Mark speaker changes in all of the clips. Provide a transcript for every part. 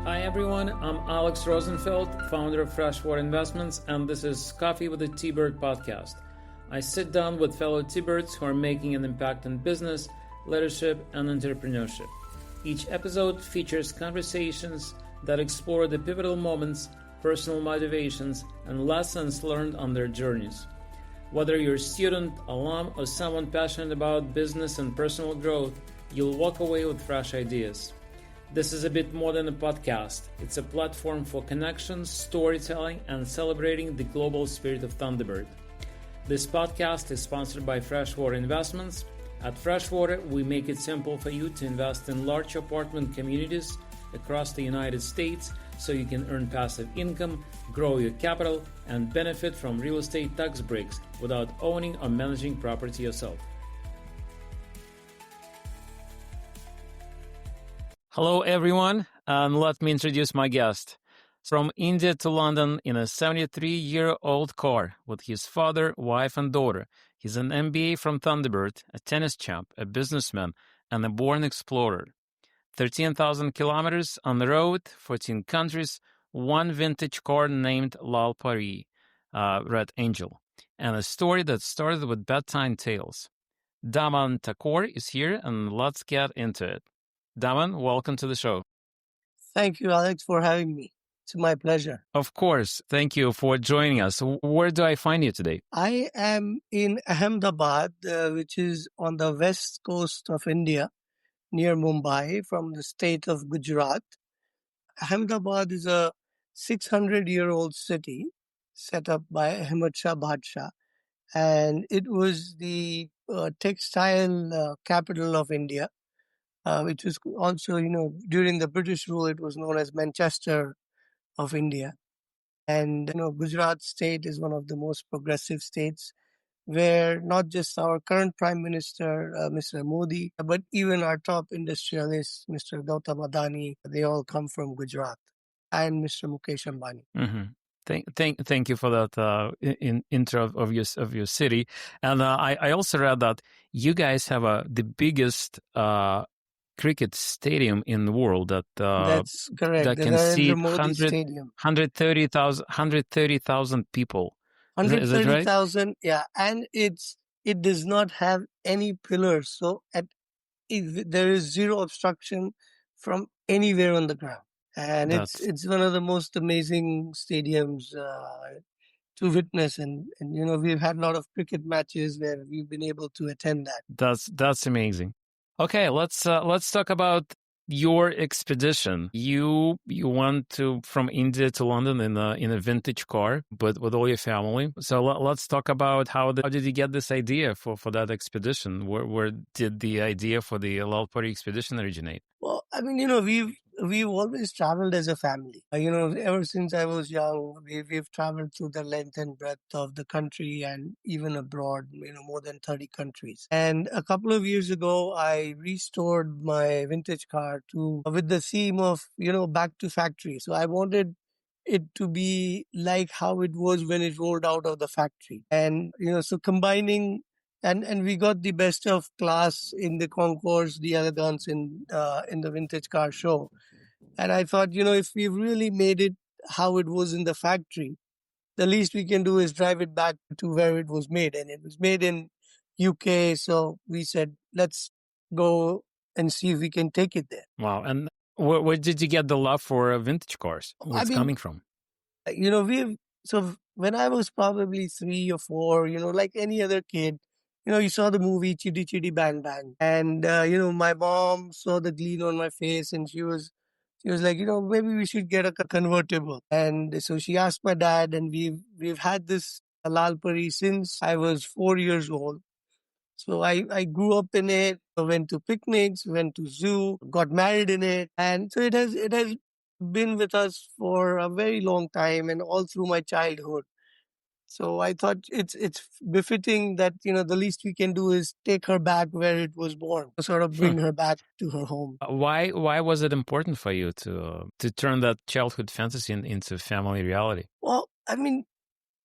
Speaker 1: Hi everyone, I'm Alex Rosenfeld, founder of Freshwater Investments, and this is Coffee with the T-Bird podcast. I sit down with fellow T-Birds who are making an impact in business, leadership, and entrepreneurship. Each episode features conversations that explore the pivotal moments, personal motivations, and lessons learned on their journeys. Whether you're a student, alum, or someone passionate about business and personal growth, you'll walk away with fresh ideas. This is a bit more than a podcast. It's a platform for connections, storytelling, and celebrating the global spirit of Thunderbird. This podcast is sponsored by Freshwater Investments. At Freshwater, we make it simple for you to invest in large apartment communities across the United States so you can earn passive income, grow your capital, and benefit from real estate tax breaks without owning or managing property yourself. Hello, everyone, and let me introduce my guest. From India to London in a 73-year-old car with his father, wife, and daughter. He's an MBA from Thunderbird, a tennis champ, a businessman, and a born explorer. 13,000 kilometers on the road, 14 countries, one vintage car named Lalpari, Red Angel, and a story that started with bedtime tales. Daman Thakore is here, and let's get into it. Daman, welcome to the show.
Speaker 2: Thank you, Alex, for having me. It's my pleasure.
Speaker 1: Of course. Thank you for joining us. Where do I find you today?
Speaker 2: I am in Ahmedabad, which is on the west coast of India, near Mumbai, from the state of Gujarat. Ahmedabad is a 600-year-old city set up by Ahmad Shah Badshah, and it was the textile capital of India. Which was also, during the British rule, it was known as Manchester of India. And, Gujarat state is one of the most progressive states where not just our current Prime Minister, Mr. Modi, but even our top industrialists, Mr. Gautam Adani, they all come from Gujarat, and Mr. Mukesh Ambani.
Speaker 1: Mm-hmm. Thank you for that intro of your city. And I also read that you guys have the biggest cricket stadium in the world
Speaker 2: that's correct.
Speaker 1: That can seat 130,000 people.
Speaker 2: 130,000,
Speaker 1: right?
Speaker 2: Yeah, and it does not have any pillars, so there is zero obstruction from anywhere on the ground, and it's one of the most amazing stadiums to witness, and we've had a lot of cricket matches where we've been able to attend that.
Speaker 1: That's amazing. Okay, let's talk about your expedition. You went from India to London in a vintage car, but with all your family. So let's talk about how did you get this idea for that expedition? Where did the idea for the Lalpari expedition originate?
Speaker 2: Well, I mean, we've always traveled as a family. Ever since I was young, we've traveled through the length and breadth of the country and even abroad, more than 30 countries. And a couple of years ago, I restored my vintage car with the theme of, back to factory. So I wanted it to be like how it was when it rolled out of the factory. And, so combining and we got the best of class in the concourse, the elegance in the vintage car show. And I thought, if we really made it how it was in the factory, the least we can do is drive it back to where it was made. And it was made in UK. So we said, let's go and see if we can take it there.
Speaker 1: Wow. And where did you get the love for vintage cars? Where's it coming from?
Speaker 2: So when I was probably 3 or 4, like any other kid, you saw the movie Chitty Chitty Bang Bang. And, my mom saw the gleam on my face and she was like, maybe we should get a convertible. And so she asked my dad, and we've had this Lalpari since I was 4 years old. So I grew up in it, went to picnics, went to zoo, got married in it. And so it has been with us for a very long time and all through my childhood. So I thought it's befitting that, the least we can do is take her back where it was born, sort of bring her back to her home.
Speaker 1: Why was it important for you to turn that childhood fantasy into family reality?
Speaker 2: Well, I mean,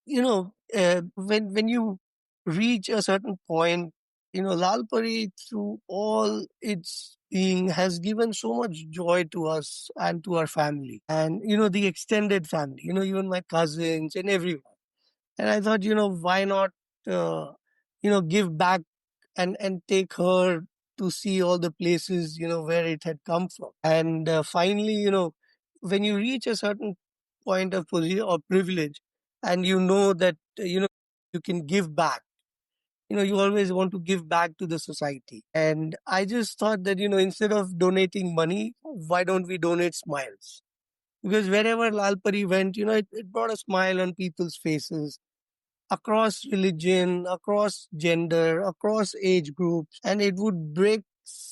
Speaker 2: when you reach a certain point Lalpari, through all its being, has given so much joy to us and to our family, and the extended family, even my cousins and everyone. And I thought, why not, uh, give back and take her to see all the places, where it had come from. And finally, when you reach a certain point of position or privilege, and that, you can give back, you always want to give back to the society. And I just thought that, instead of donating money, why don't we donate smiles? Because wherever Lalpari went, it brought a smile on people's faces across religion, across gender, across age groups, and it would break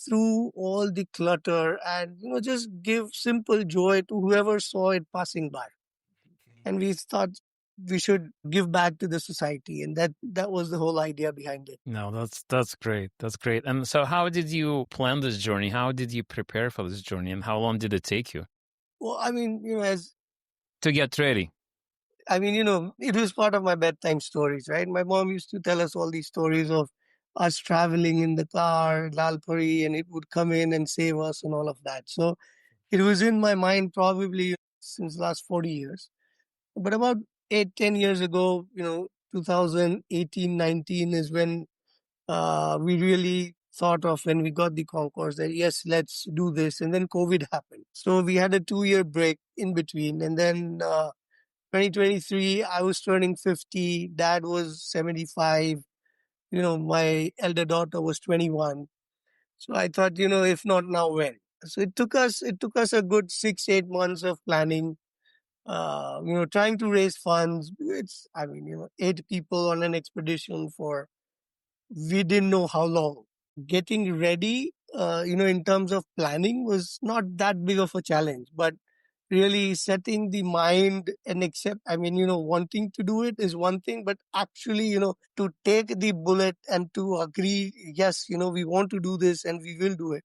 Speaker 2: through all the clutter and, just give simple joy to whoever saw it passing by. And we thought we should give back to the society, and that was the whole idea behind it.
Speaker 1: No, that's great. That's great. And so, how did you plan this journey? How did you prepare for this journey, and how long did it take you
Speaker 2: Well, I mean, as
Speaker 1: to get ready?
Speaker 2: it was part of my bedtime stories, right? My mom used to tell us all these stories of us traveling in the car, Lalpuri, and it would come in and save us and all of that. So it was in my mind probably since last 40 years. But about 8, 10 years ago, 2018, 19 is when we really thought of, when we got the concourse, that yes, let's do this. And then COVID happened. So we had a 2 year break in between. And then 2023, I was turning 50, dad was 75, my elder daughter was 21. So I thought, if not now, when? So it took us a good 6, 8 months of planning, trying to raise funds. Eight people on an expedition for, we didn't know how long. Getting ready, in terms of planning, was not that big of a challenge, but really setting the mind and accept, wanting to do it is one thing, but actually, to take the bullet and to agree, yes, we want to do this and we will do it.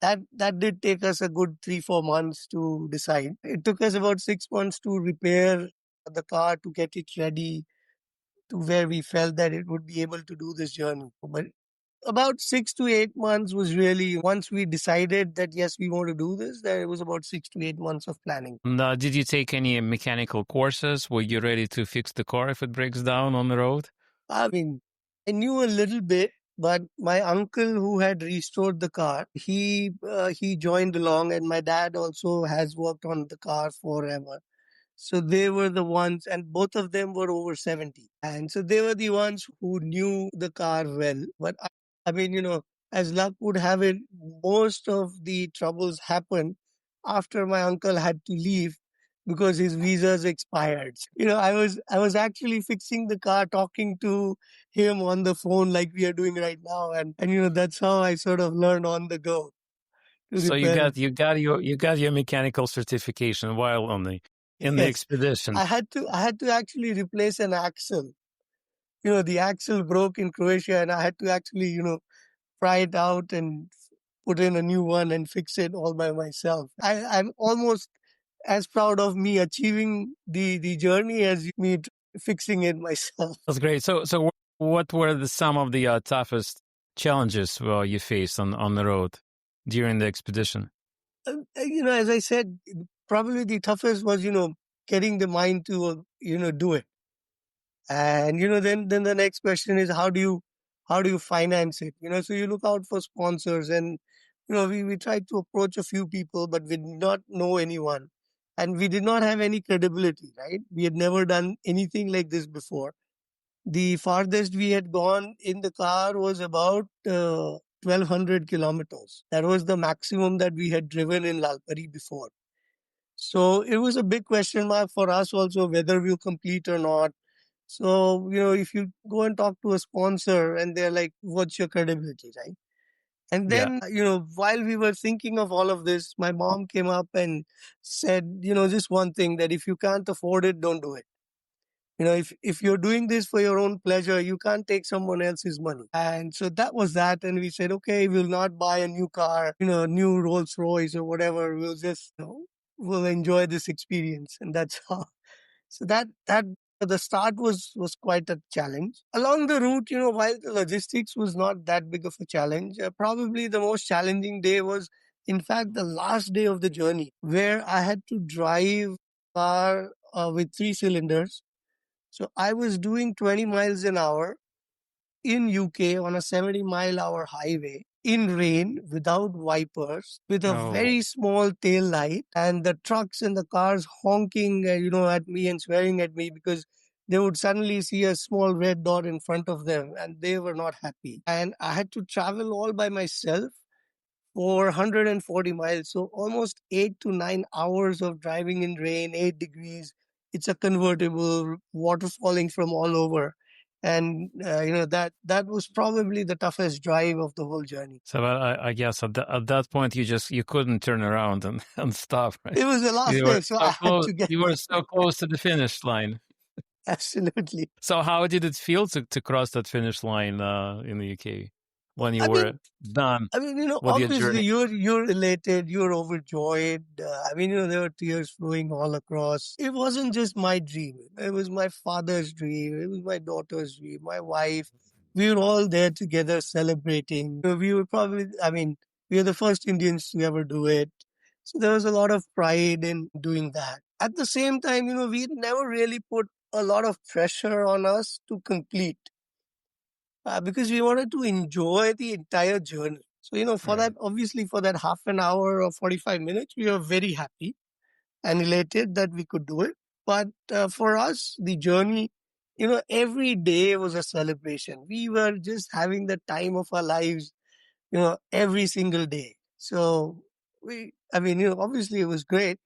Speaker 2: That did take us a good 3, 4 months to decide. It took us about 6 months to repair the car, to get it ready to where we felt that it would be able to do this journey. But about 6 to 8 months was really, once we decided that yes, we want to do this, that it was about 6 to 8 months of planning.
Speaker 1: And, did you take any mechanical courses? Were you ready to fix the car if it breaks down on the road?
Speaker 2: I mean, I knew a little bit, but my uncle who had restored the car, he joined along, and my dad also has worked on the car forever. So they were the ones, and both of them were over 70. And so they were the ones who knew the car well. But I mean, as luck would have it, most of the troubles happened after my uncle had to leave because his visas expired. I was actually fixing the car, talking to him on the phone like we are doing right now. And that's how I sort of learned on the go to
Speaker 1: So you
Speaker 2: repair it.
Speaker 1: got your mechanical certification while on the in the
Speaker 2: Yes.
Speaker 1: expedition.
Speaker 2: I had to actually replace an axle. The axle broke in Croatia, and I had to actually, pry it out and put in a new one and fix it all by myself. I'm almost as proud of me achieving the journey as me fixing it myself.
Speaker 1: That's great. So what were some of the toughest challenges you faced on the road during the expedition?
Speaker 2: As I said, probably the toughest was, getting the mind to, do it. And then the next question is, how do you finance it? So you look out for sponsors, and we tried to approach a few people, but we did not know anyone, and we did not have any credibility, right? We had never done anything like this before. The farthest we had gone in the car was about 1200 kilometers. That was the maximum that we had driven in Lalpari before. So it was a big question mark for us also, whether we'll complete or not. So, if you go and talk to a sponsor and they're like, what's your credibility, right? And
Speaker 1: Yeah.
Speaker 2: then, while we were thinking of all of this, my mom came up and said, just one thing, that if you can't afford it, don't do it. If you're doing this for your own pleasure, you can't take someone else's money. And so that was that. And we said, okay, we'll not buy a new car, new Rolls Royce or whatever. We'll just, we'll enjoy this experience. And that's how. So that The start was quite a challenge. Along the route, while the logistics was not that big of a challenge, probably the most challenging day was, in fact, the last day of the journey, where I had to drive a car with three cylinders. So I was doing 20 miles an hour in UK on a 70-mile-hour highway in rain without wipers with a
Speaker 1: Oh,
Speaker 2: very small tail light, and the trucks and the cars honking at me and swearing at me because they would suddenly see a small red dot in front of them and they were not happy. And I had to travel all by myself for 140 miles. So almost 8 to 9 hours of driving in rain, 8 degrees. It's a convertible, water falling from all over. And, that was probably the toughest drive of the whole journey.
Speaker 1: so I guess at that point you couldn't turn around and, and stop, right?
Speaker 2: It was the last
Speaker 1: You were
Speaker 2: day, so
Speaker 1: so
Speaker 2: I had
Speaker 1: close.
Speaker 2: to get
Speaker 1: You were so close to the finish line.
Speaker 2: absolutely.
Speaker 1: So how did it feel to cross that finish line in the UK when you
Speaker 2: I
Speaker 1: were
Speaker 2: mean,
Speaker 1: done with your
Speaker 2: Obviously
Speaker 1: journey?
Speaker 2: you're elated, you're overjoyed. There were tears flowing all across. It wasn't just my dream; it was my father's dream. It was my daughter's dream. My wife. We were all there together celebrating. We were probably, we were the first Indians to ever do it. So there was a lot of pride in doing that. At the same time, we never really put a lot of pressure on us to complete because we wanted to enjoy the entire journey. So, for that,
Speaker 1: Right.
Speaker 2: obviously, for that half an hour or 45 minutes, we were very happy and elated that we could do it. But for us, the journey, every day was a celebration. We were just having the time of our lives, every single day. So, obviously, it was great,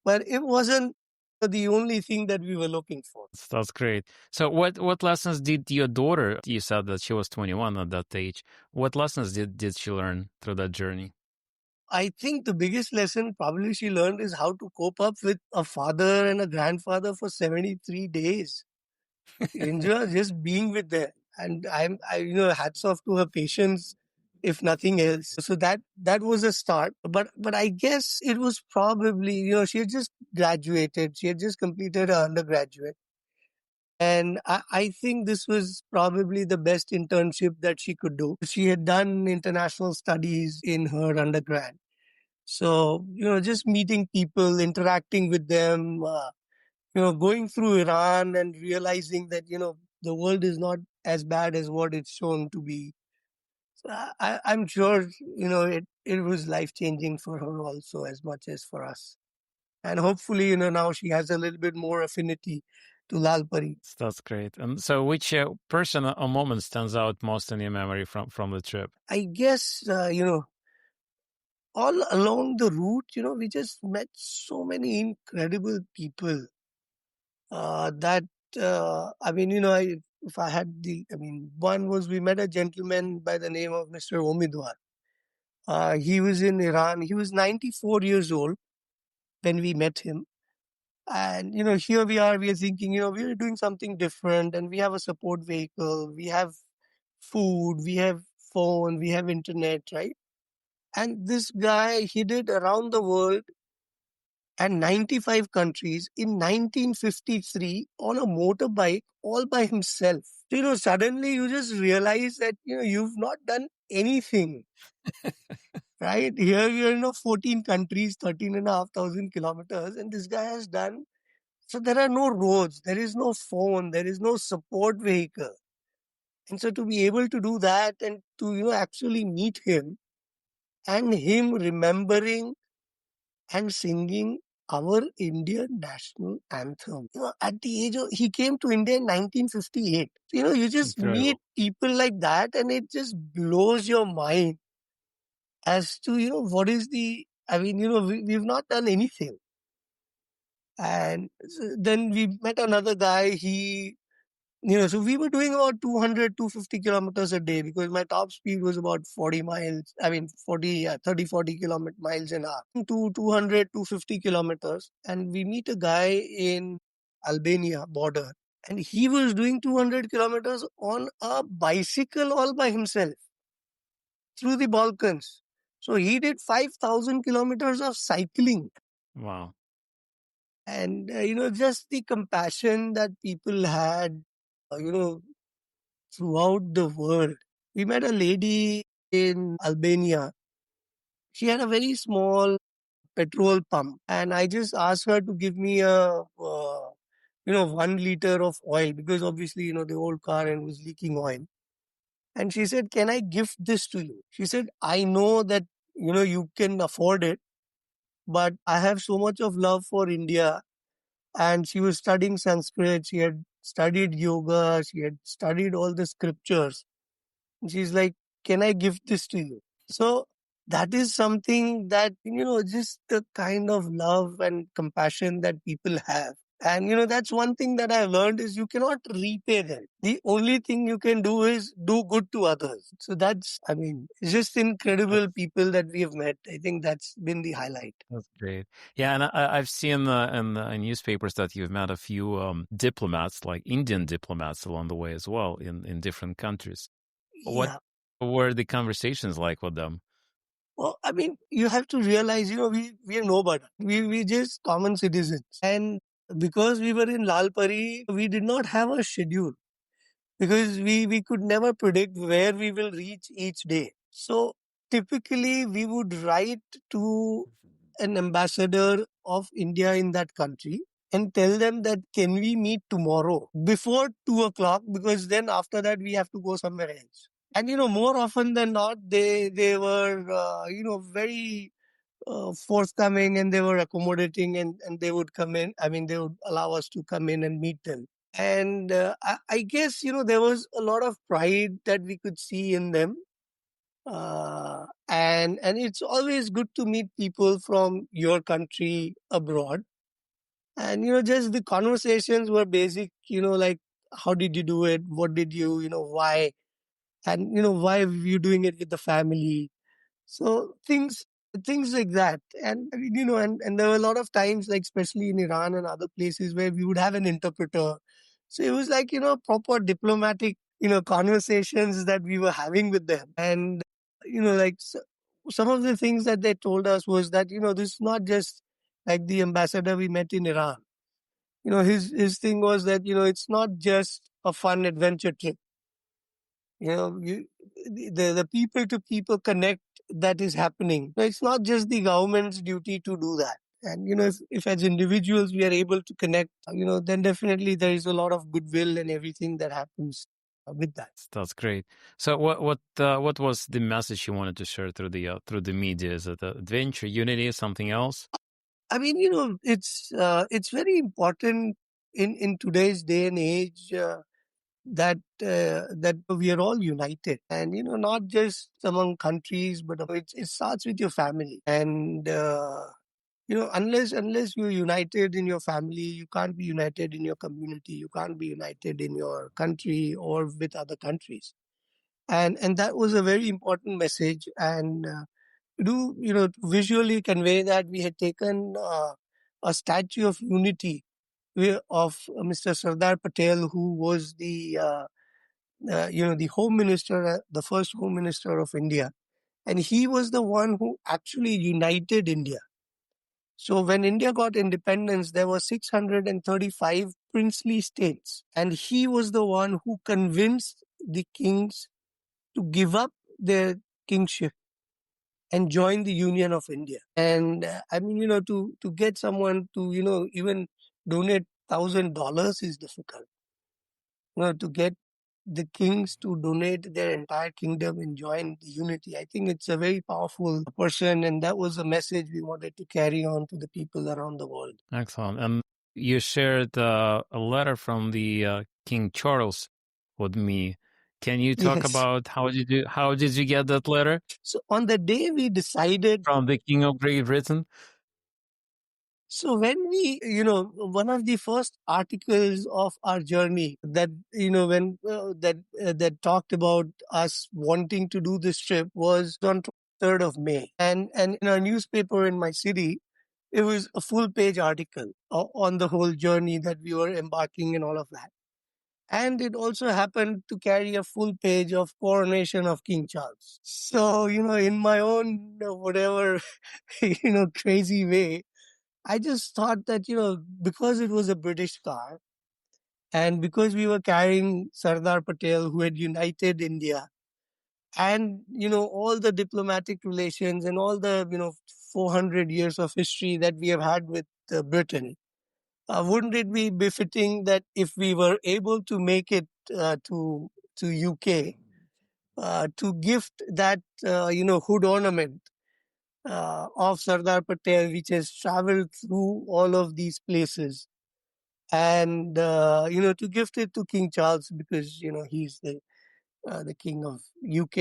Speaker 2: but it wasn't the only thing that we were looking for.
Speaker 1: That's great. So what lessons did your daughter, you said that she was 21 at that age. What lessons did she learn through that journey?
Speaker 2: I think the biggest lesson probably she learned is how to cope up with a father and a grandfather for 73 days. Enjoy just being with them. And hats off to her patience, if nothing else. So that was a start. But I guess it was probably, she had just graduated. She had just completed her undergraduate. And I think this was probably the best internship that she could do. She had done international studies in her undergrad. So, just meeting people, interacting with them, going through Iran and realizing that, the world is not as bad as what it's shown to be. So I'm sure, it was life changing for her also as much as for us. And hopefully, now she has a little bit more affinity to Lalpari.
Speaker 1: That's great. And so which person or moment stands out most in your memory from the trip?
Speaker 2: I guess, all along the route, we just met so many incredible people that if I had one was we met a gentleman by the name of Mr. Omidwar. He was in Iran. He was 94 years old when we met him. And, here we are thinking, we are doing something different and we have a support vehicle, we have food, we have phone, we have internet, right? And this guy, he did around the world and 95 countries in 1953 on a motorbike all by himself. So, suddenly you just realize that, you've not done anything, right? Here we are in 14 countries, 13,500 kilometers, and this guy has done. So there are no roads, there is no phone, there is no support vehicle. And so to be able to do that and to, actually meet him and him remembering and singing our Indian national anthem. At the age of, he came to India in 1958. You just meet
Speaker 1: Incredible.
Speaker 2: people like that and it just blows your mind as to, what is we've not done anything. And then we met another guy. So we were doing about 200, 250 kilometers a day because my top speed was about 40 miles. 30, 40 kilometer miles an hour. 200, 250 kilometers. And we meet a guy in Albania border. And he was doing 200 kilometers on a bicycle all by himself through the Balkans. So he did 5,000 kilometers of cycling.
Speaker 1: Wow.
Speaker 2: And, just the compassion that people had, throughout the world. We met a lady in Albania. She had a very small petrol pump, and I just asked her to give me 1 liter of oil because obviously, the old car and was leaking oil. And she said, "Can I gift this to you?" She said, "I know that, you can afford it, but I have so much of love for India." And she was studying Sanskrit. She had studied yoga. She had studied all the scriptures. And she's like, "Can I give this to you?" So that is something that, just the kind of love and compassion that people have. And, that's one thing that I've learned is you cannot repay them. The only thing you can do is do good to others. So that's, it's just incredible people that we have met. I think that's been the highlight.
Speaker 1: That's great. Yeah, and I've seen in the newspapers that you've met a few diplomats, like Indian diplomats, along the way as well in different countries. What
Speaker 2: Yeah.
Speaker 1: were the conversations like with them?
Speaker 2: Well, you have to realize, we are nobody. We just common citizens. And because we were in Lalpari, we did not have a schedule because we could never predict where we will reach each day. So typically we would write to an ambassador of India in that country and tell them that can we meet tomorrow before 2 o'clock, because then after that we have to go somewhere else. And more often than not, they were very forthcoming, and they were accommodating, and they would come in. They would allow us to come in and meet them. And I guess there was a lot of pride that we could see in them. And it's always good to meet people from your country abroad. And just the conversations were basic, like how did you do it, what did you, why, and why were you doing it with the family. So things like that. And and there were a lot of times, like especially in Iran and other places, where we would have an interpreter. So it was like, proper diplomatic, conversations that we were having with them. And like some of the things that they told us was that, this is not just like the ambassador we met in Iran. His thing was that, it's not just a fun adventure trip. The people to people connect that is happening. So it's not just the government's duty to do that. And if as individuals we are able to connect, then definitely there is a lot of goodwill and everything that happens with that.
Speaker 1: That's great. So what was the message you wanted to share through the media? Is it adventure, unity, something else?
Speaker 2: It's very important in today's day and age, that we are all united, and not just among countries, but it starts with your family. And unless you're united in your family, you can't be united in your community, you can't be united in your country or with other countries. And that was a very important message. And to visually convey that, we had taken a statue of unity of Mr. Sardar Patel, who was the home minister, the first home minister of India. And he was the one who actually united India. So when India got independence, there were 635 princely states. And he was the one who convinced the kings to give up their kingship and join the Union of India. And to get someone to, even donate $1,000 is difficult. To get the kings to donate their entire kingdom and join the unity, I think it's a very powerful person, and that was a message we wanted to carry on to the people around the world.
Speaker 1: Excellent. And you shared a letter from the King Charles with me. Can you talk
Speaker 2: Yes.
Speaker 1: about how did you get that letter
Speaker 2: So on the day we decided,
Speaker 1: from the King of Great Britain?
Speaker 2: so when we, one of the first articles of our journey that, when that talked about us wanting to do this trip was on 3rd of May. And in our newspaper in my city, it was a full page article on the whole journey that we were embarking and all of that. And it also happened to carry a full page of coronation of King Charles. So, in my own, whatever, crazy way, I just thought that, because it was a British car and because we were carrying Sardar Patel, who had united India, and, all the diplomatic relations and all the, 400 years of history that we have had with Britain, wouldn't it be befitting that if we were able to make it to UK, to gift that, hood ornament of Sardar Patel, which has traveled through all of these places, and to gift it to King Charles, because he's the king of UK,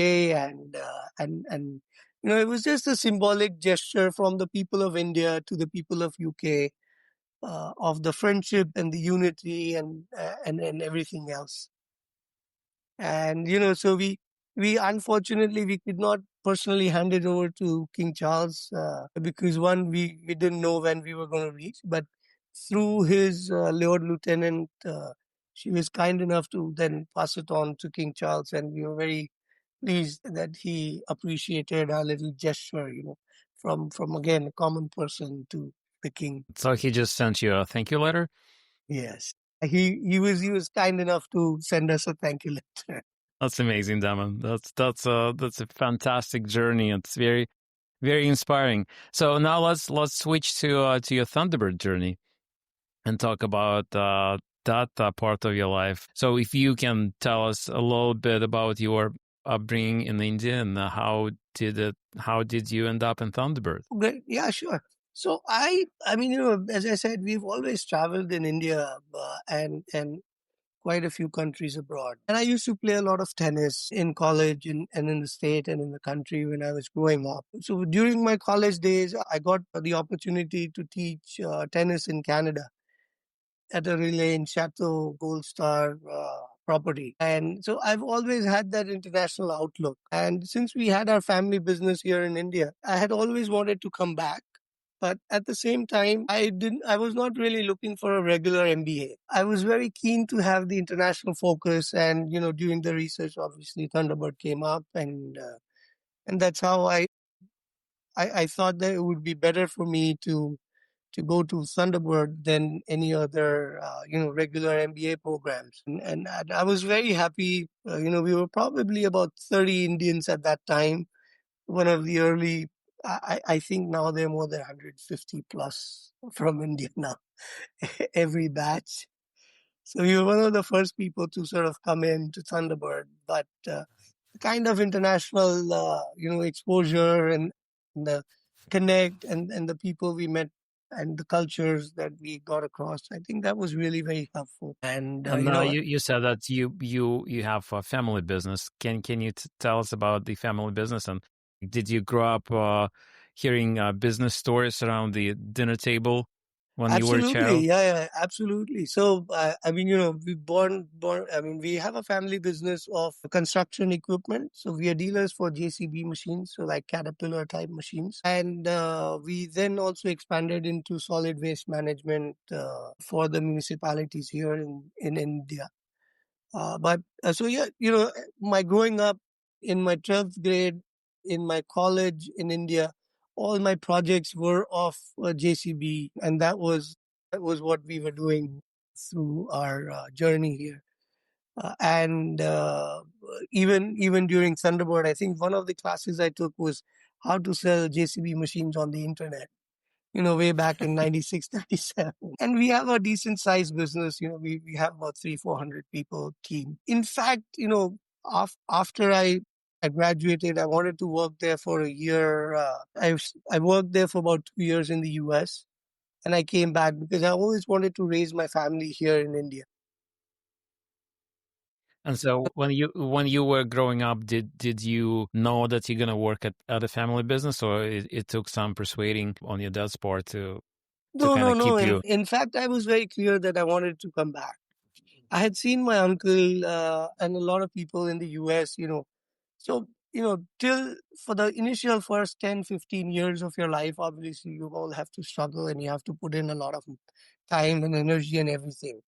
Speaker 2: and it was just a symbolic gesture from the people of India to the people of UK, of the friendship and the unity and everything else. And so we unfortunately we could not personally hand it over to King Charles, because one, we didn't know when we were going to reach, but through his Lord Lieutenant, she was kind enough to then pass it on to King Charles, and we were very pleased that he appreciated our little gesture, from again a common person to the king.
Speaker 1: So he just sent you a thank you letter?
Speaker 2: Yes, he was kind enough to send us a thank you letter.
Speaker 1: That's amazing, Daman. That's a fantastic journey. It's very, very inspiring. So now let's switch to your Thunderbird journey and talk about that part of your life. So if you can tell us a little bit about your upbringing in India and how did you end up in Thunderbird?
Speaker 2: Great. Yeah, sure. So I mean, as I said, we've always traveled in India, and quite a few countries abroad. And I used to play a lot of tennis in college and in the state and in the country when I was growing up. So during my college days, I got the opportunity to teach tennis in Canada at a relay in Chateau Gold Star property. And so I've always had that international outlook. And since we had our family business here in India, I had always wanted to come back. But at the same time, I was not really looking for a regular MBA. I was very keen to have the international focus. And, during the research, obviously Thunderbird came up, and that's how I thought that it would be better for me to go to Thunderbird than any other, regular MBA programs. And I was very happy. We were probably about 30 Indians at that time. One of the early, I think now there are more than 150 plus from India now, every batch. So we were one of the first people to sort of come in to Thunderbird. But the kind of international, exposure and the connect and the people we met and the cultures that we got across, I think that was really very helpful. And
Speaker 1: And you said that you have a family business. Can you tell us about the family business? And did you grow up hearing business stories around the dinner table when you were a
Speaker 2: absolutely,
Speaker 1: child?
Speaker 2: yeah, absolutely. So I mean, we born. I mean, we have a family business of construction equipment. So we are dealers for JCB machines, so like Caterpillar type machines, and we then also expanded into solid waste management for the municipalities here in India. But so yeah, my growing up in my 12th grade, in my college in India, all my projects were of JCB, and that was what we were doing through our journey here. And even during Thunderbird, I think one of the classes I took was how to sell JCB machines on the internet, way back in 96, 97. And we have a decent sized business. We have about 400 people team. In fact, after I graduated, I wanted to work there for a year. I worked there for about 2 years in the US, and I came back because I always wanted to raise my family here in India.
Speaker 1: And so when you were growing up, did you know that you're gonna work at a family business, or it took some persuading on your dad's part to
Speaker 2: No,
Speaker 1: kind
Speaker 2: no,
Speaker 1: of
Speaker 2: no.
Speaker 1: keep
Speaker 2: In,
Speaker 1: you?
Speaker 2: in fact, I was very clear that I wanted to come back. I had seen my uncle and a lot of people in the US, So, till for the initial first 10, 15 years of your life, obviously you all have to struggle and you have to put in a lot of time and energy and everything.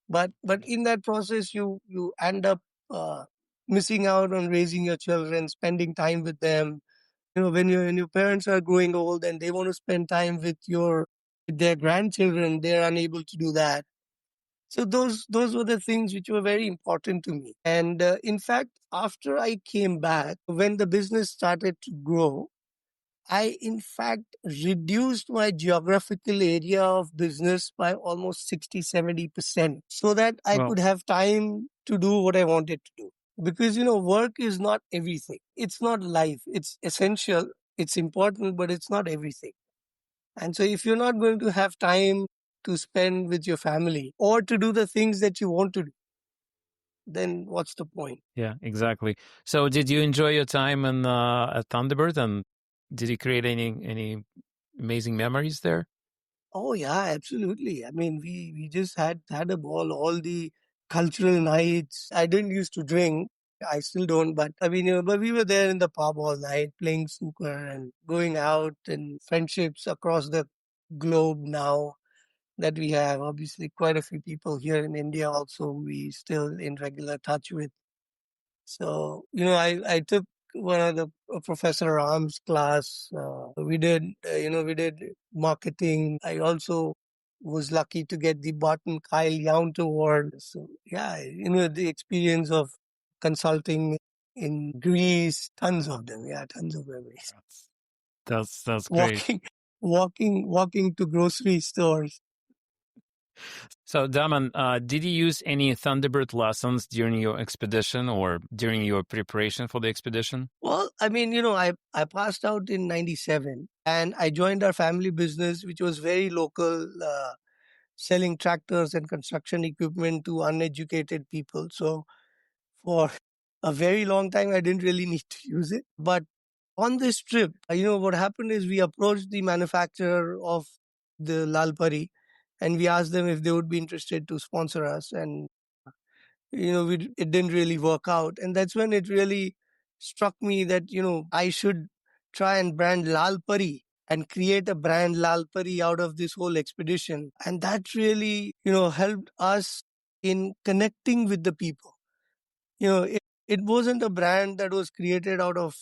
Speaker 2: But in that process, you end up uh, missing out on raising your children, spending time with them. When your parents are growing old and they want to spend time with your with their grandchildren, they're unable to do that. So those were the things which were very important to me. And in fact, after I came back, when the business started to grow, I in fact reduced my geographical area of business by almost 60-70% so that I
Speaker 1: Well,
Speaker 2: could have time to do what I wanted to do. Because work is not everything. It's not life. It's essential. It's important, but it's not everything. And so if you're not going to have time to spend with your family or to do the things that you want to do, then what's the point?
Speaker 1: yeah, exactly. So, did you enjoy your time in at Thunderbird, and did you create any amazing memories there?
Speaker 2: Oh yeah, absolutely. I mean, we just had a ball. All the cultural nights. I didn't used to drink. I still don't, but I mean, but we were there in the pub all night playing snooker and going out, and friendships across the globe now that we have. Obviously, quite a few people here in India also we still in regular touch with. So, I took one of the Professor Ram's class. We did marketing. I also was lucky to get the Barton Kyle Yount Award. So, yeah, the experience of consulting in Greece, tons of them. Yeah, tons of memories.
Speaker 1: That's great.
Speaker 2: Walking, walking to grocery stores.
Speaker 1: So, Daman, did you use any Thunderbird lessons during your expedition or during your preparation for the expedition?
Speaker 2: Well, I mean, I passed out in 97 and I joined our family business, which was very local, selling tractors and construction equipment to uneducated people. So for a very long time, I didn't really need to use it. But on this trip, what happened is we approached the manufacturer of the Lalpari and we asked them if they would be interested to sponsor us. And it didn't really work out, and that's when it really struck me that I should try and brand Lalpari and create a brand Lalpari out of this whole expedition. And that really helped us in connecting with the people. It wasn't a brand that was created out of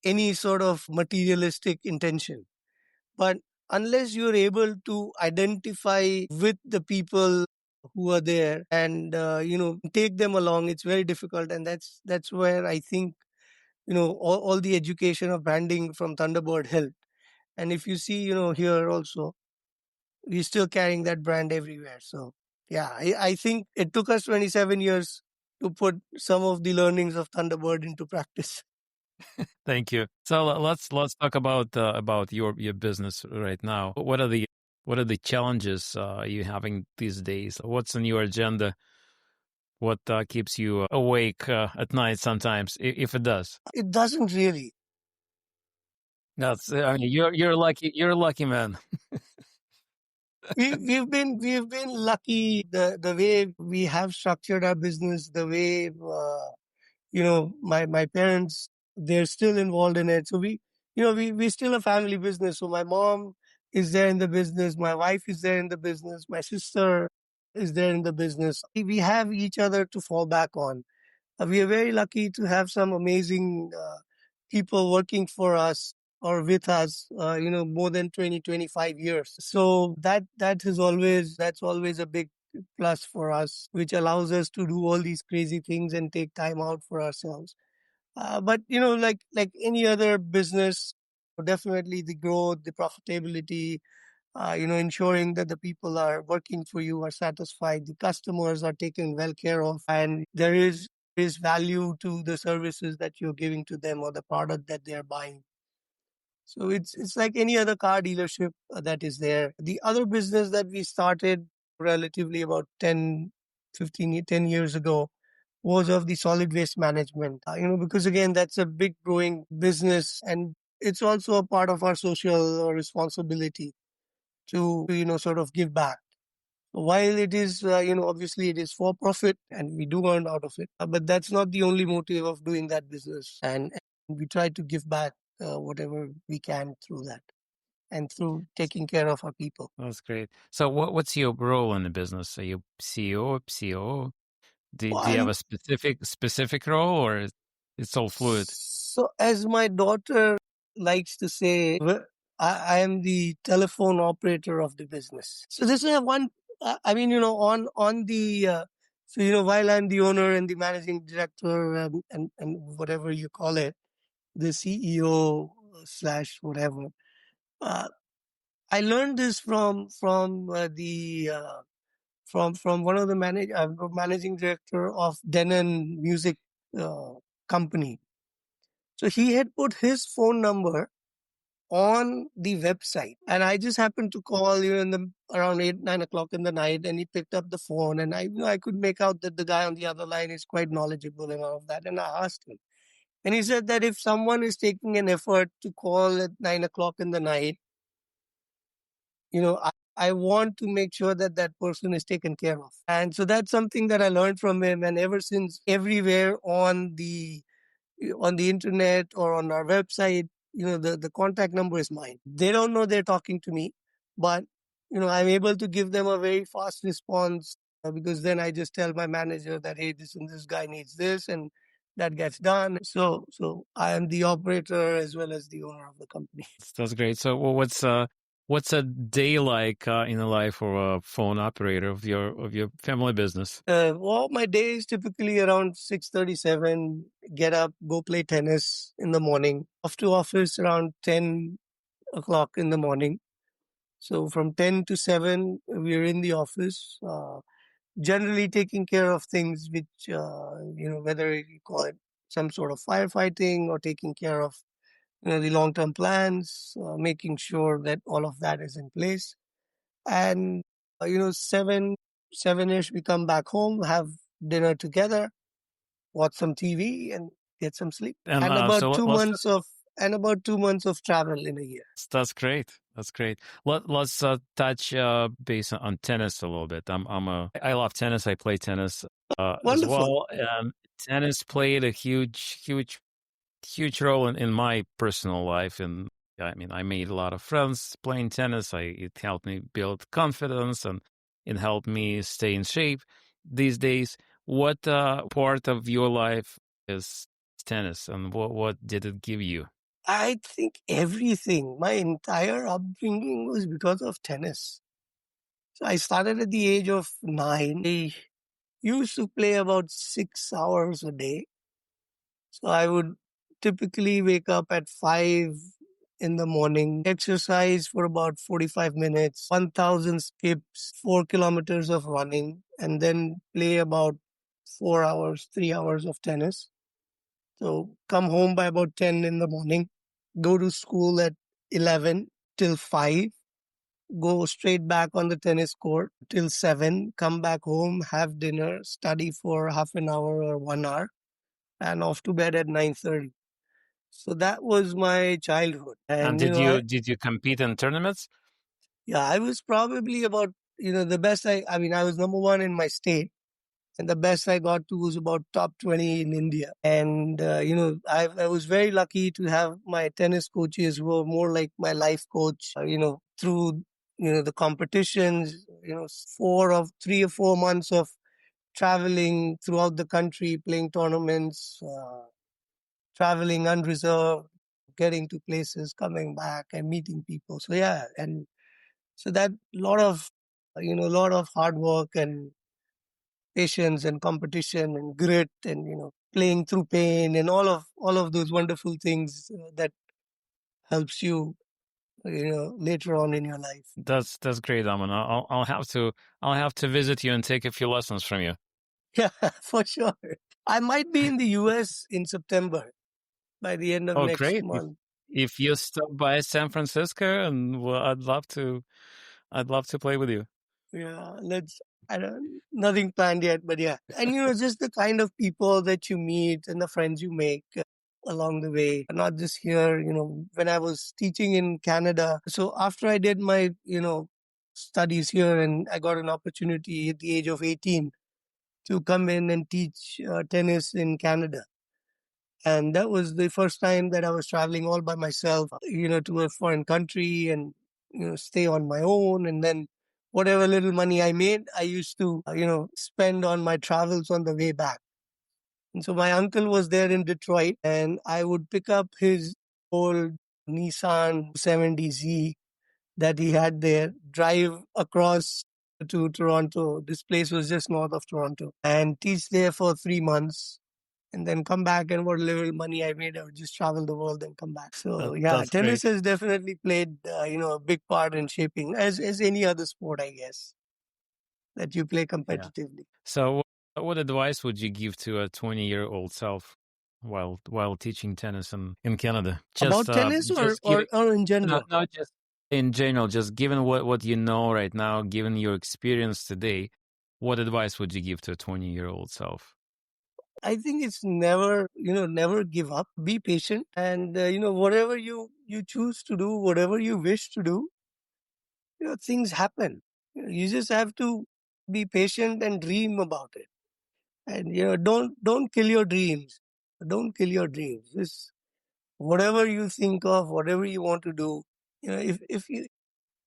Speaker 2: any sort of materialistic intention, but unless you're able to identify with the people who are there and take them along, it's very difficult. And that's where I think all the education of branding from Thunderbird helped. And if you see here also, we're still carrying that brand everywhere. So yeah, I think it took us 27 years to put some of the learnings of Thunderbird into practice.
Speaker 1: Thank you. So let's talk about your business right now. What are the challenges you having these days? What's on your agenda? What keeps you awake at night sometimes, if it does?
Speaker 2: It doesn't really.
Speaker 1: That's I mean you're lucky. You're a lucky man.
Speaker 2: We've been lucky the way we have structured our business, the way my parents, they're still involved in it. So we still a family business. So my mom is there in the business, my wife is there in the business, my sister is there in the business. We have each other to fall back on. We are very lucky to have some amazing people working for us or with us, more than 20-25 years. So that's always a big plus for us, which allows us to do all these crazy things and take time out for ourselves. But like any other business, definitely the growth, the profitability, ensuring that the people are working for you are satisfied, the customers are taken well care of, and there is value to the services that you're giving to them or the product that they're buying. So it's like any other car dealership that is there. The other business that we started relatively about 10 years ago was of the solid waste management. Because again, that's a big growing business, and it's also a part of our social responsibility to sort of give back. While it is, obviously it is for profit and we do earn out of it, but that's not the only motive of doing that business. And we try to give back whatever we can through that and through taking care of our people.
Speaker 1: That's great. So what's your role in the business? Are you CEO, COO? Do you have
Speaker 2: Well,
Speaker 1: a specific role, or it's all fluid?
Speaker 2: so as my daughter likes to say, I am the telephone operator of the business. So this is one. I mean, on the so while I'm the owner and the managing director, and whatever you call it, the CEO slash whatever. Uh, I learned this from one of the managing director of Denon Music uh, company. So he had put his phone number on the website, and I just happened to call in the around 8, 9 o'clock in the night, and he picked up the phone, and I could make out that the guy on the other line is quite knowledgeable and all of that, and I asked him, and he said that if someone is taking an effort to call at 9 o'clock in the night, I want to make sure that that person is taken care of. And so that's something that I learned from him. And ever since, everywhere on the internet or on our website, the contact number is mine. They don't know they're talking to me, but I'm able to give them a very fast response, because then I just tell my manager that, hey, this and this guy needs this, and that gets done. So I am the operator as well as the owner of the company.
Speaker 1: That's great. So, what's a day like in the life of a phone operator of your family business?
Speaker 2: Well, my day is typically around 6:37. Get up, go play tennis in the morning. Off to office around 10 o'clock in the morning. So from 10 to 7, we're in the office. Generally taking care of things which whether you call it some sort of firefighting or taking care of the long-term plans, making sure that all of that is in place. And 7ish, we come back home, have dinner together, watch some TV, and get some sleep.
Speaker 1: And
Speaker 2: And about
Speaker 1: so
Speaker 2: two
Speaker 1: let's
Speaker 2: months of and about 2 months of travel in a year.
Speaker 1: That's great. That's great. Let's touch base on tennis a little bit. I love tennis. I play tennis as
Speaker 2: Wonderful.
Speaker 1: well. Tennis played a huge role in my personal life. And I mean, I made a lot of friends playing tennis. It helped me build confidence, and it helped me stay in shape these days. What part of your life is tennis, and what did it give you?
Speaker 2: I think everything, my entire upbringing was because of tennis. So I started at the age of 9. I used to play about 6 hours a day. So I would typically wake up at 5 in the morning, exercise for about 45 minutes, 1,000 skips, 4 kilometers of running, and then play about 4 hours, 3 hours of tennis. So come home by about 10 in the morning, go to school at 11 till 5, go straight back on the tennis court till 7, come back home, have dinner, study for half an hour or 1 hour, and off to bed at 9:30. So that was my childhood.
Speaker 1: And
Speaker 2: And,
Speaker 1: did you compete in tournaments?
Speaker 2: yeah, I was probably about, the best I mean, I was number one in my state. And the best I got to was about top 20 in India. And, I was very lucky to have my tennis coaches who were more like my life coach, through, the competitions, 3 or 4 months of traveling throughout the country, playing tournaments, traveling unreserved, getting to places, coming back and meeting people. So, yeah. And so that lot of hard work and patience and competition and grit and playing through pain and all of those wonderful things that helps you later on in your life.
Speaker 1: That's great, Aman. I'll have to visit you and take a few lessons from you.
Speaker 2: Yeah, for sure. I might be in the US in September, by the end of
Speaker 1: Oh,
Speaker 2: next
Speaker 1: great!
Speaker 2: month.
Speaker 1: If you stop by San Francisco, and well, I'd love to play with you.
Speaker 2: Yeah, I don't nothing planned yet, but yeah. And just the kind of people that you meet and the friends you make along the way, not just here, when I was teaching in Canada. So after I did my, studies here, and I got an opportunity at the age of 18 to come in and teach tennis in Canada. And that was the first time that I was traveling all by myself, to a foreign country, and, stay on my own. And then whatever little money I made, I used to, spend on my travels on the way back. And so my uncle was there in Detroit, and I would pick up his old Nissan 70Z that he had there, drive across to Toronto. This place was just north of Toronto, and teach there for 3 months, and then come back. And what little money I made, I would just travel the world and come back. So yeah,
Speaker 1: That's
Speaker 2: tennis
Speaker 1: great.
Speaker 2: has definitely played a big part in shaping, as any other sport, I guess, that you play
Speaker 1: Yeah.
Speaker 2: competitively.
Speaker 1: So, what advice would you give to a 20-year-old self while teaching tennis in Canada?
Speaker 2: About tennis, or
Speaker 1: Just giving
Speaker 2: in
Speaker 1: no,
Speaker 2: general?
Speaker 1: not just in general, just given what you know right now, given your experience today, what advice would you give to a 20-year-old self?
Speaker 2: I think it's never give up. Be patient, and whatever you choose to do, whatever you wish to do, things happen. You just have to be patient and dream about it. And don't kill your dreams. Don't kill your dreams. Just whatever you think of, whatever you want to do, if you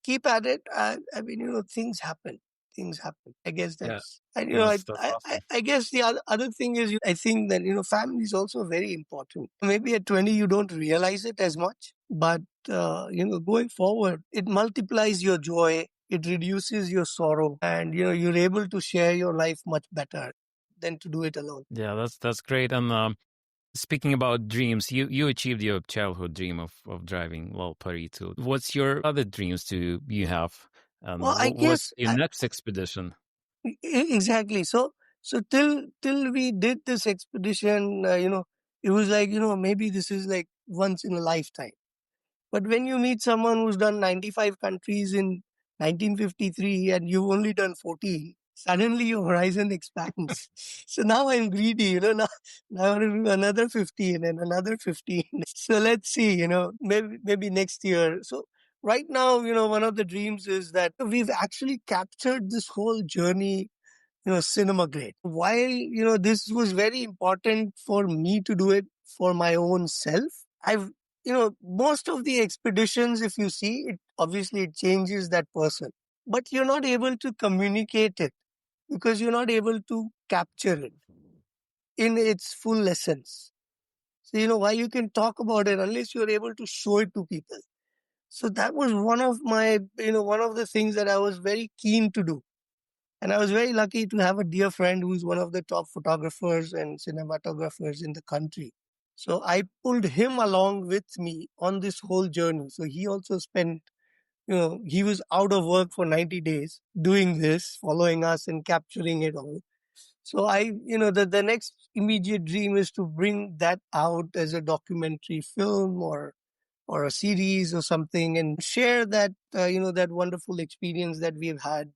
Speaker 2: keep at it, I mean, things happen. Things happen. I guess
Speaker 1: Yeah,
Speaker 2: that's, and
Speaker 1: that's awesome.
Speaker 2: I guess the other thing is, I think that family is also very important. Maybe at 20 you don't realize it as much, but going forward, it multiplies your joy. It reduces your sorrow, and you're able to share your life much better than to do it alone.
Speaker 1: Yeah, that's great. And speaking about dreams, you achieved your childhood dream of driving Lalpari too. What's your other dreams do you have? And
Speaker 2: Well, I
Speaker 1: what's
Speaker 2: guess
Speaker 1: your next expedition?
Speaker 2: exactly. So till we did this expedition, it was like, maybe this is like once in a lifetime. But when you meet someone who's done 95 countries in 1953 and you've only done 14, suddenly your horizon expands. So now I'm greedy, now I want to do another 15 and another 15. So let's see, maybe next year. So right now, one of the dreams is that we've actually captured this whole journey, cinema grade. While, this was very important for me to do it for my own self, I've, most of the expeditions, if you see it, obviously it changes that person, but you're not able to communicate it because you're not able to capture it in its full essence. So, why you can talk about it unless you're able to show it to people. So that was one of my, one of the things that I was very keen to do. And I was very lucky to have a dear friend who's one of the top photographers and cinematographers in the country. So I pulled him along with me on this whole journey. So he also spent, he was out of work for 90 days doing this, following us and capturing it all. So the next immediate dream is to bring that out as a documentary film or a series or something, and share that, that wonderful experience that we've had,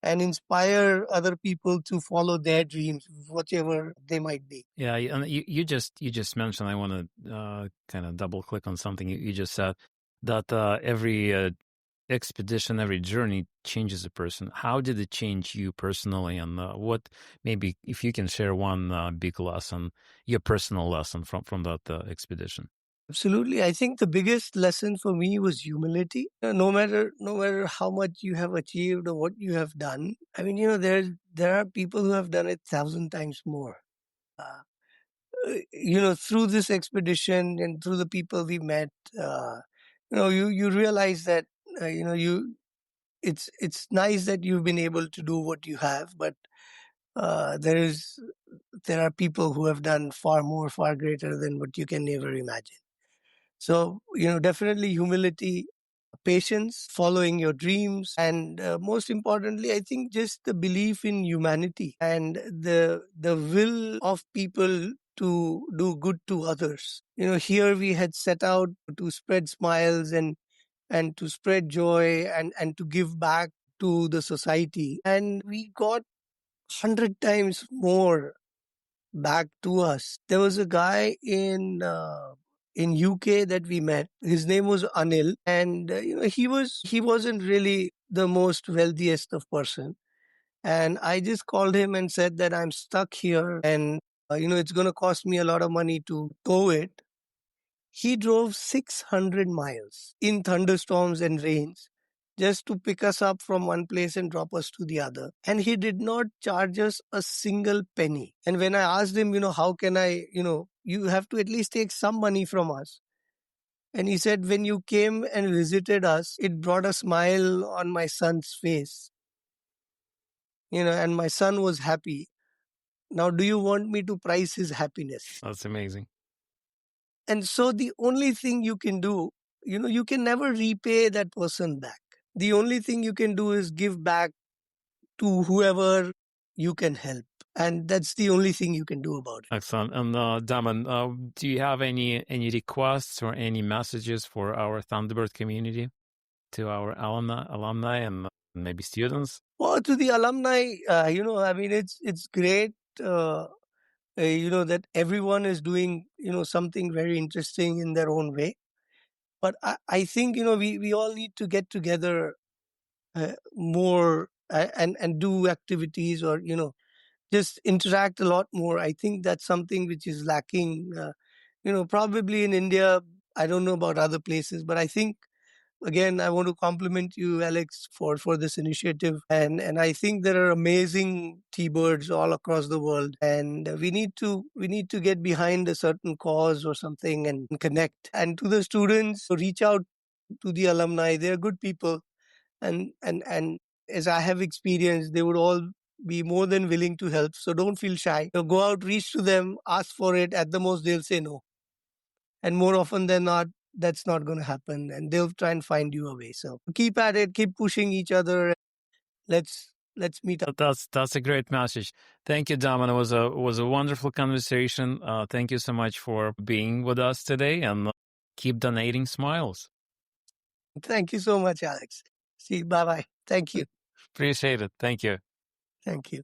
Speaker 2: and inspire other people to follow their dreams, whatever they might be.
Speaker 1: Yeah, and you just mentioned. I want to kind of double click on something you just said, that every expedition, every journey changes a person. How did it change you personally, and what maybe if you can share one big lesson, your personal lesson from that expedition?
Speaker 2: Absolutely. I think the biggest lesson for me was humility. No matter how much you have achieved or what you have done, I mean, there are people who have done it 1,000 times more. Uh, through this expedition and through the people we met, you realize that, you it's nice that you've been able to do what you have, but uh, there is there are people who have done far more, far greater than what you can ever imagine. So, definitely humility, patience, following your dreams, and most importantly, I think just the belief in humanity and the will of people to do good to others. Here we had set out to spread smiles and to spread joy and to give back to the society, and we got 100 times more back to us. There was a guy in UK that we met. His name was Anil, and he wasn't really the most wealthiest of person. And I just called him and said that I'm stuck here, and it's going to cost me a lot of money to tow it. He drove 600 miles in thunderstorms and rains just to pick us up from one place and drop us to the other. And he did not charge us a single penny. And when I asked him, how can I, you have to at least take some money from us. And he said, when you came and visited us, it brought a smile on my son's face, and my son was happy. Now, do you want me to price his happiness?
Speaker 1: That's amazing.
Speaker 2: And so the only thing you can do, you can never repay that person back. The only thing you can do is give back to whoever you can help. And that's the only thing you can do about it.
Speaker 1: Excellent. And Daman, do you have any requests or any messages for our Thunderbird community, to our alumni and maybe students?
Speaker 2: Well, to the alumni, it's great, that everyone is doing, something very interesting in their own way. But I think, we all need to get together more and do activities, or, just interact a lot more. I think that's something which is lacking, probably in India. I don't know about other places, but I think, again, I want to compliment you, Alex, for this initiative. And I think there are amazing T-birds all across the world, and we need to get behind a certain cause or something and connect. And to the students, reach out to the alumni. They're good people, and as I have experienced, they would all be more than willing to help. So don't feel shy. Go out, reach to them, ask for it. At the most, they'll say no. And more often than not, that's not going to happen. And they'll try and find you a way. So keep at it, keep pushing each other. Let's meet up.
Speaker 1: That's a great message. Thank you, Daman. It was a wonderful conversation. Thank you so much for being with us today, and keep donating smiles.
Speaker 2: Thank you so much, Alex. See, bye-bye. Thank you.
Speaker 1: Appreciate it. Thank you.
Speaker 2: Thank you.